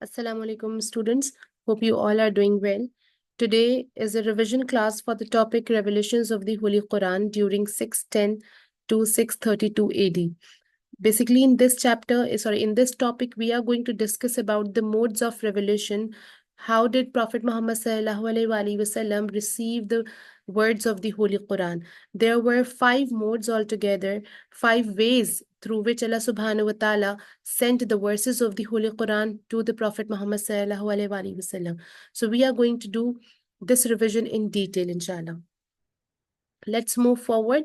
Assalamu alaikum, students. Hope you all are doing well. Today is a revision class for the topic Revelations of the Holy Quran during 610 to 632 AD. Basically, in this in this topic, we are going to discuss about the modes of revelation. How did Prophet Muhammad sallallahu alaihi wasallam receive the words of the Holy Quran? There were 5 modes altogether, 5 ways through which Allah subhanahu wa ta'ala sent the verses of the Holy Quran to the Prophet Muhammad sallallahu alaihi wasallam. So we are going to do this revision in detail, inshallah. Let's move forward.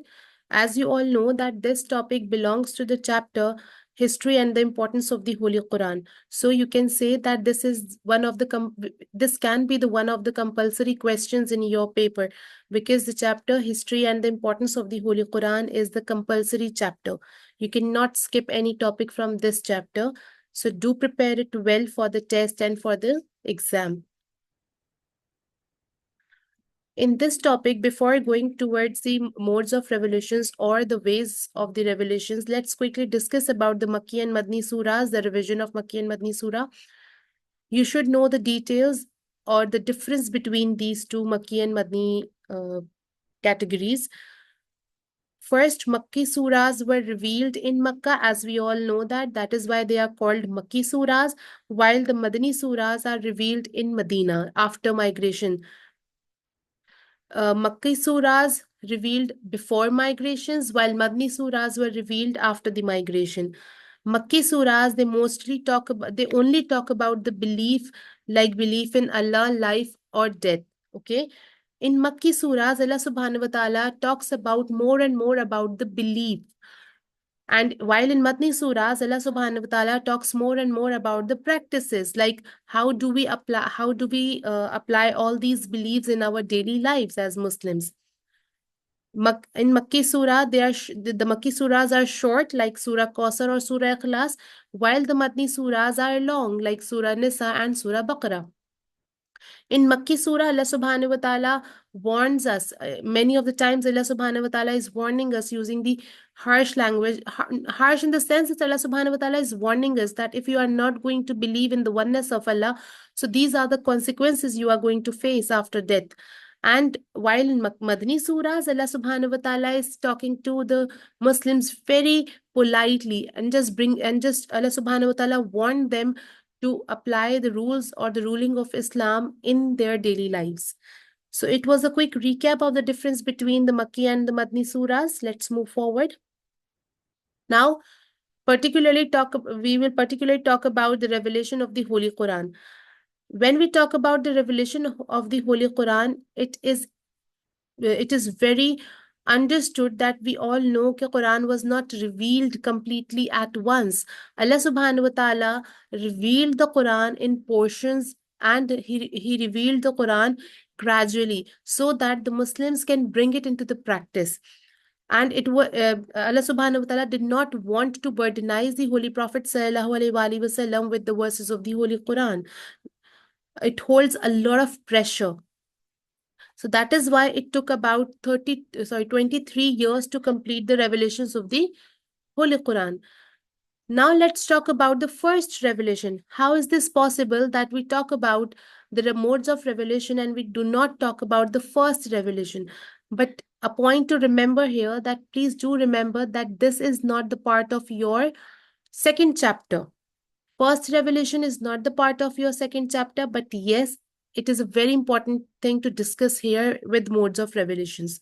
As you all know that this topic belongs to the chapter History and the Importance of the Holy Quran. So you can say that this is one of the this can be the one of the compulsory questions in your paper, because the chapter History and the Importance of the Holy Quran is the compulsory chapter. You cannot skip any topic from this chapter. So do prepare it well for the test and for the exam. In this topic, before going towards the modes of revelations or the ways of the revelations, let's quickly discuss about the Makki and Madani surahs, the revision of Makki and Madani surah. You should know the details or the difference between these two Makki and Madani categories. First, Makki surahs were revealed in Makkah, as we all know that. That is why they are called Makki surahs, while the Madani surahs are revealed in Medina after migration. Makki surahs revealed before migrations, while Madani surahs were revealed after the migration. Makki surahs, they only talk about the belief, like belief in Allah, life, or death. Okay. In Makki surahs, Allah subhanahu wa ta'ala talks about more and more about the belief. And while in Madani surahs, Allah subhanahu wa ta'ala talks more and more about the practices, like how do we apply all these beliefs in our daily lives as Muslims. In Makki surah, the Makki surahs are short, like Surah Kausar or Surah Ikhlas, while the Madani surahs are long, like Surah Nisa and Surah Baqarah. In Makki Surah, Allah subhanahu wa ta'ala warns us. Many of the times, Allah subhanahu wa ta'ala is warning us using the harsh language. Harsh in the sense that Allah subhanahu wa ta'ala is warning us that if you are not going to believe in the oneness of Allah, so these are the consequences you are going to face after death. And while in Madani Surahs, Allah subhanahu wa ta'ala is talking to the Muslims very politely and just Allah subhanahu wa ta'ala warned them to apply the rules or the ruling of Islam in their daily lives. So it was a quick recap of the difference between the Makki and the Madani surahs. Let's move forward. Now, we will particularly talk about the revelation of the Holy Quran. When we talk about the revelation of the Holy Quran, it is very understood that we all know that Quran was not revealed completely at once. Allah subhanahu wa ta'ala revealed the Quran in portions, and he revealed the Quran gradually so that the Muslims can bring it into the practice. And Allah subhanahu wa ta'ala did not want to burdenize the Holy Prophet sallallahu alaihi wasallam with the verses of the Holy Quran. It holds a lot of pressure. So that is why it took about 23 years to complete the revelations of the Holy Quran. Now let's talk about the first revelation. How is this possible that we talk about the modes of revelation and we do not talk about the first revelation? But a point to remember here, that please do remember that this is not the part of your second chapter. First revelation is not the part of your second chapter, but yes, it is a very important thing to discuss here with modes of revelations.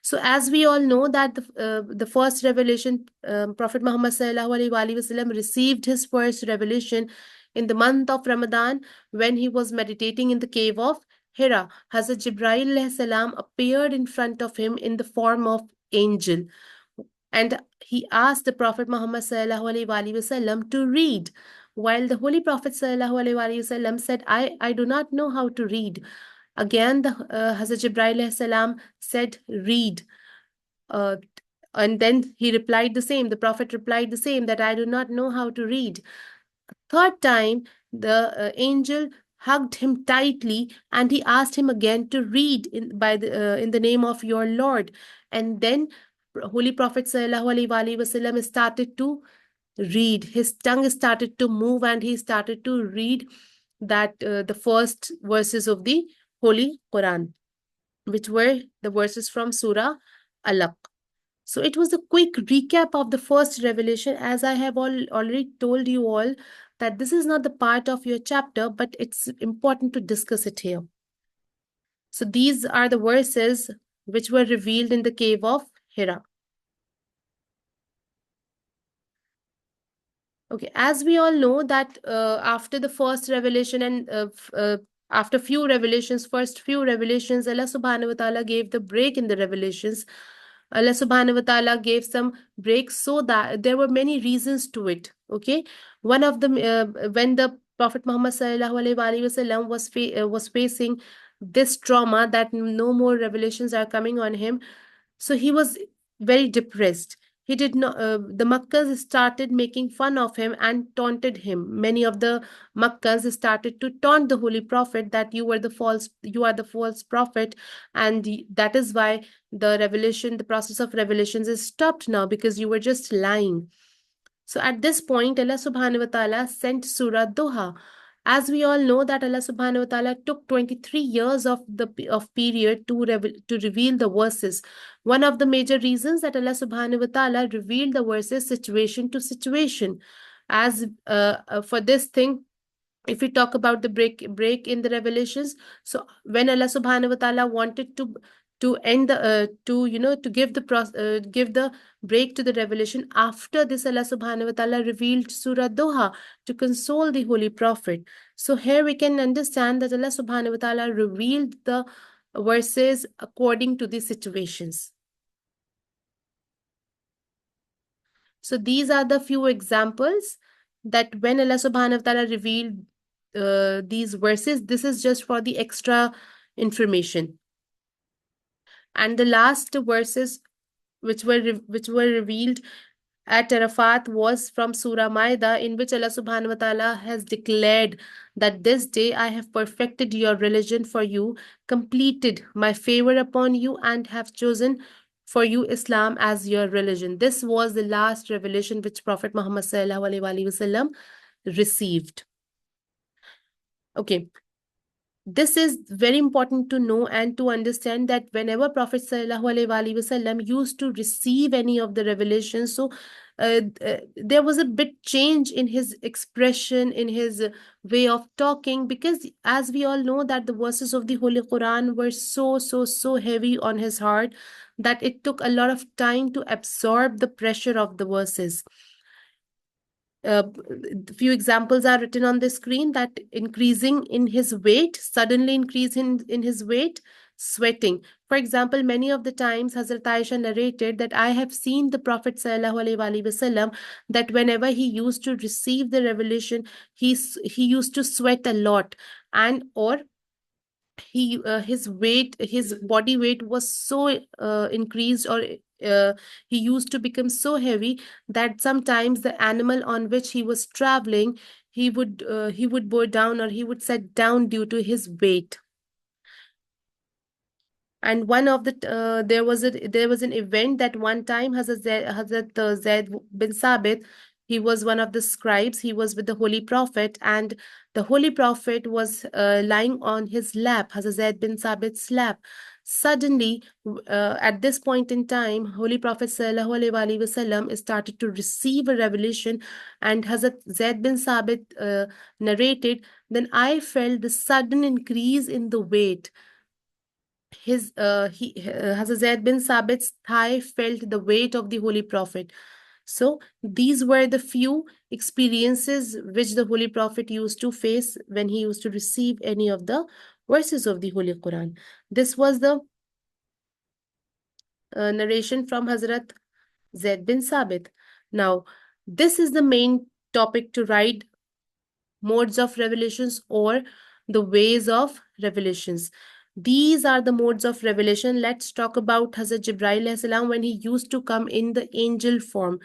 So as we all know that the first revelation, Prophet Muhammad sallallahu alaihi wasallam received his first revelation in the month of Ramadan when he was meditating in the cave of Hira. Hazrat Jibril alayhi salam appeared in front of him in the form of angel, and he asked the Prophet Muhammad sallallahu alaihi wasallam to read. While the Holy Prophet sallallahu alaihi wasallam said, I do not know how to read. Again, the Hazrat Jibril alayhi salam said, read. And then he replied the same. The Prophet replied the same, that I do not know how to read. Third time, the angel hugged him tightly and he asked him again to read in the name of your Lord. And then Holy Prophet sallallahu alaihi wasallam started to read. His tongue started to move and he started to read that the first verses of the Holy Quran, which were the verses from Surah Alaq. So it was a quick recap of the first revelation, as I have already told you all that this is not the part of your chapter, but it's important to discuss it here. So these are the verses which were revealed in the cave of Hira. Okay, as we all know that after the first revelation and after few revelations, first few revelations, Allah subhanahu wa ta'ala gave the break in the revelations. Allah subhanahu wa ta'ala gave some breaks so that there were many reasons to it. Okay, one of them, when the Prophet Muhammad sallallahu alaihi wasallam was facing this trauma that no more revelations are coming on him, so he was very depressed. He did not, the Makkans started making fun of him and taunted him. Many of the Makkans started to taunt the Holy Prophet that you are the false prophet, and that is why the revelation, the process of revelations is stopped now because you were just lying. So at this point, Allah subhanahu wa ta'ala sent Surah Duha. As we all know that Allah subhanahu wa ta'ala took 23 years of period to reveal the verses. One of the major reasons that Allah subhanahu wa ta'ala revealed the verses situation to situation. As for this thing, if we talk about the break in the revelations, so when Allah subhanahu wa ta'ala wanted to end the to to give the break to the revelation, after this Allah subhanahu wa ta'ala revealed Surah Doha to console the Holy Prophet. So here we can understand that Allah subhanahu wa ta'ala revealed the verses according to the situations. So these are the few examples that when Allah subhanahu wa ta'ala revealed these verses, this is just for the extra information. And the last verses which were revealed at Arafat was from Surah Maida, in which Allah subhanahu wa ta'ala has declared that this day I have perfected your religion for you, completed my favor upon you, and have chosen for you Islam as your religion. This was the last revelation which Prophet Muhammad sallallahu alaihi wasallam received. Okay, this is very important to know and to understand that whenever Prophet sallallahu alaihi wasallam used to receive any of the revelations, so there was a bit change in his expression, in his way of talking, because as we all know that the verses of the Holy Quran were so heavy on his heart that it took a lot of time to absorb the pressure of the verses. Few examples are written on the screen: that increasing in his weight, suddenly increase in his weight, sweating. For example, many of the times Hazrat Aisha narrated that I have seen the Prophet sallallahu alaihi wasallam that whenever he used to receive the revelation, he used to sweat a lot, and or his body weight was so increased, or he used to become so heavy that sometimes the animal on which he was traveling, he would bow down, or he would sit down due to his weight. And one of the there was an event that one time Hazrat Zaid bin Sabit, he was one of the scribes. He was with the Holy Prophet, and the Holy Prophet was lying on his lap, Hazrat Zaid bin Sabit's lap. Suddenly, at this point in time, Holy Prophet sallallahu alaihi wasallam started to receive a revelation, and Hazrat Zaid bin Sabit narrated, then I felt the sudden increase in the weight. Hazrat Zaid bin Sabit's thigh felt the weight of the Holy Prophet. So these were the few experiences which the Holy Prophet used to face when he used to receive any of the verses of the Holy Quran. This was the narration from Hazrat Zaid bin Sabit. Now, this is the main topic to write: modes of revelations or the ways of revelations. These are the modes of revelation. Let's talk about Hazrat Jibril when he used to come in the angel form.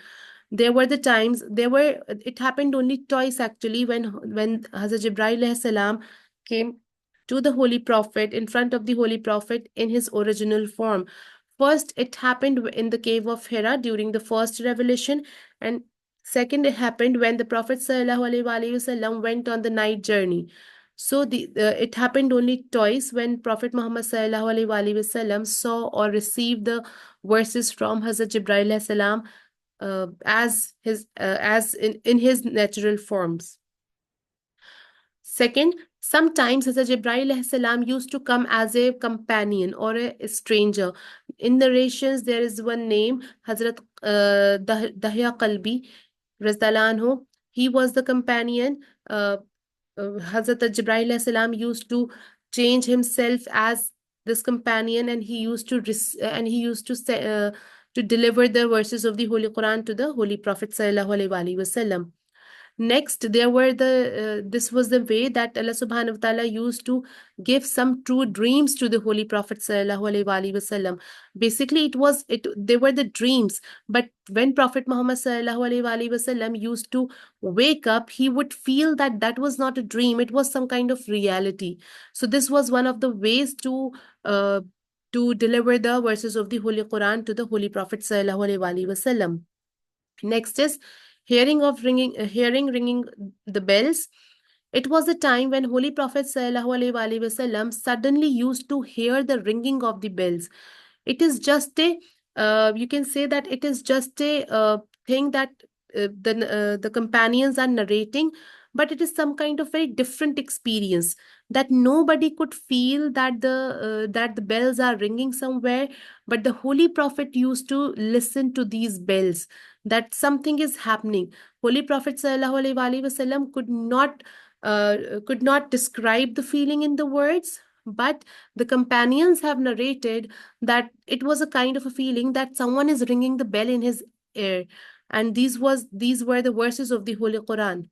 There were the times, it happened only twice actually, when Hazrat Jibril came to the Holy Prophet, in front of the Holy Prophet, in his original form. First, it happened in the cave of Hira during the first revelation, and second, it happened when the Prophet sallallahu alaihi wasallam went on the night journey. So it happened only twice when Prophet Muhammad sallallahu alaihi wasallam saw or received the verses from Hazrat Jibril alayhi salam as in his natural forms. Second, sometimes Hazrat Jibril alayhi salam used to come as a companion or a stranger. In narrations, there is one name, Hazrat Dahya Qalbi, Razdalan anhu. He was the companion. Hazrat Jibril alayhi salam used to change himself as this companion, and he used to to deliver the verses of the Holy Quran to the Holy Prophet sallallahu alaihi wasallam. Next, there were this was the way that Allah subhanahu wa ta'ala used to give some true dreams to the Holy Prophet sallallahu alaihi wasallam. Basically, they were the dreams, but when Prophet Muhammad sallallahu alaihi wasallam used to wake up, he would feel that that was not a dream, it was some kind of reality. So this was one of the ways uh, to deliver the verses of the Holy Quran to the Holy Prophet sallallahu alaihi wasallam. Next is hearing ringing the bells. It was a time when Holy Prophet sallallahu alaihi wasallam suddenly used to hear the ringing of the bells. It is just a you can say that it is just a thing that the companions are narrating, but it is some kind of very different experience that nobody could feel that the bells are ringing somewhere, but the Holy Prophet used to listen to these bells, that something is happening. Holy Prophet sallallahu alaihi wasallam could not describe the feeling in the words, but the companions have narrated that it was a kind of a feeling that someone is ringing the bell in his ear, and these were the verses of the Holy Quran.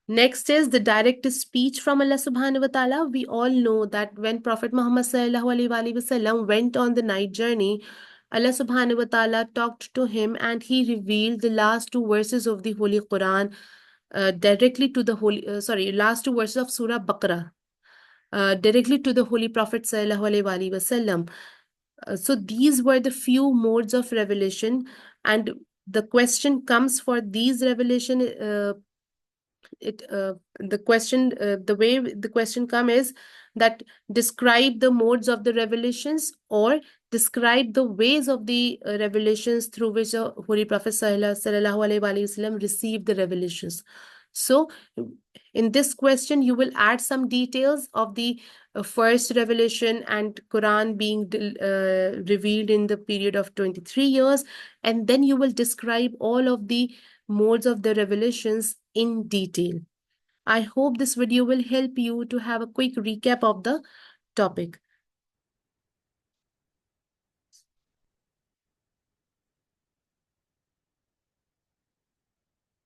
Next is the direct speech from Allah subhanahu wa ta'ala. We all know that when Prophet Muhammad sallallahu alaihi wasallam went on the night journey, Allah subhanahu wa ta'ala talked to him and he revealed the last two verses of the Holy Quran directly to the last two verses of Surah Baqarah directly to the Holy Prophet sallallahu alaihi wasallam. So these were the few modes of revelation, and the question comes for these revelation. The way the question come is that describe the modes of the revelations, or describe the ways of the revelations through which the Holy Prophet sallallahu alaihi wasallam received the revelations. So in this question you will add some details of the first revelation and Quran being revealed in the period of 23 years, and then you will describe all of the modes of the revelations in detail. I hope this video will help you to have a quick recap of the topic.